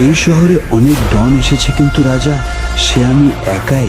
এই শহরে অনেক ডন এসেছে, কিন্তু রাজা সে আমি একাই।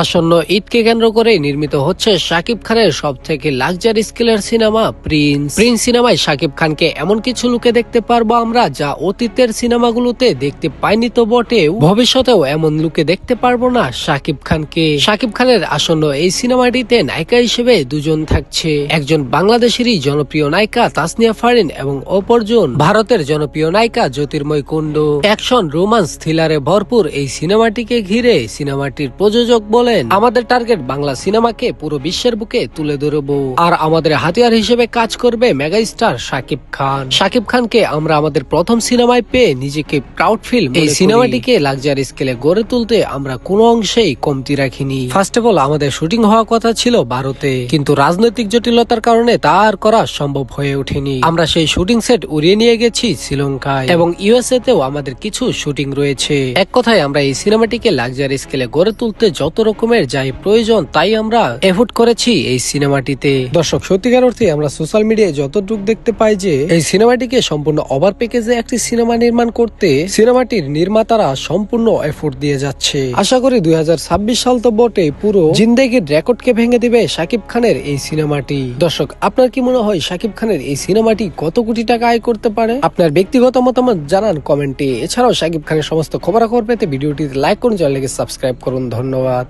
আসন্ন ঈদকে কেন্দ্র করে নির্মিত হচ্ছে শাকিব খানের সব থেকে লাক্সারি স্কেলের সিনেমা প্রিন্স। সিনেমায় শাকিব খানকে এমন কিছু লুকে দেখতে পারবো আমরা যা অতীতের সিনেমাগুলোতে দেখতে পাইনি তো বটেও, ভবিষ্যতেও এমন লুকে দেখতে পারবো না শাকিব খানকে। শাকিব খানের আসন্ন এই সিনেমাটিতে নায়িকা হিসেবে দুজন থাকছে, একজন বাংলাদেশেরই জনপ্রিয় নায়িকা তাসনিয়া ফারিন এবং অপরজন ভারতের জনপ্রিয় নায়িকা জ্যোতির্ময় কুন্ডু। অ্যাকশন, রোমান্স, থ্রিলারে ভরপুর এই সিনেমাটিকে ঘিরে সিনেমাটির প্রযোজক বলেন, আমাদের টার্গেট বাংলা সিনেমাকে পুরো বিশ্বের বুকে তুলে ধরবো, আর আমাদের হাতিয়ার হিসেবে কাজ করবে মেগা স্টার শাকিব খান। শাকিব খানকে আমরা আমাদের প্রথম সিনেমায় পেয়ে নিজেকে প্রাউড ফিল। এই সিনেমাটিকে লাক্সারি স্কেলে গড়ে তুলতে আমরা কোনো অংশেই কমতি রাখিনি। ফার্স্ট অফ অল আমাদের শুটিং হওয়ার কথা ছিল ভারতে, কিন্তু রাজনৈতিক জটিলতার কারণে তা আর করা সম্ভব হয়ে ওঠেনি। আমরা সেই শুটিং সেট উড়িয়ে নিয়ে গেছি শ্রীলঙ্কায় এবং ইউএসএ তেও আমাদের কিছু শুটিং রয়েছে। এক কথায় আমরা এই সিনেমাটিকে লাক্সারি স্কেলে গড়ে তুলতে যত রকমের যাই প্রয়োজন তাই আমরা এফোর্ট করেছি এই সিনেমাটিতে। দর্শক, সত্যিকার অর্থে আমরা সোশ্যাল মিডিয়ায় যতটুকু দেখতে পাই যে এই সিনেমাটিকে সম্পূর্ণ ওভার প্যাকেজে একটি সিনেমা নির্মাণ করতে সিনেমাটির নির্মাতারা সম্পূর্ণ এফোর্ট দিয়ে যাচ্ছে। আশা করি 2026 সাল তো বটে, পুরো জিন্দেগির রেকর্ডকে ভেঙে দিবে শাকিব খানের এই সিনেমাটি। দর্শক, আপনার কি মনে হয় শাকিব খানের এই সিনেমাটি কত কোটি টাকা আয় করতে পারে? আপনার ব্যক্তিগত মতামত জানান কমেন্টে। এছাড়াও শাকিব খানের সমস্ত খবরাখবর পেতে ভিডিওটিতে লাইক করুন, চ্যানেলকে সাবস্ক্রাইব করুন। ধন্যবাদ।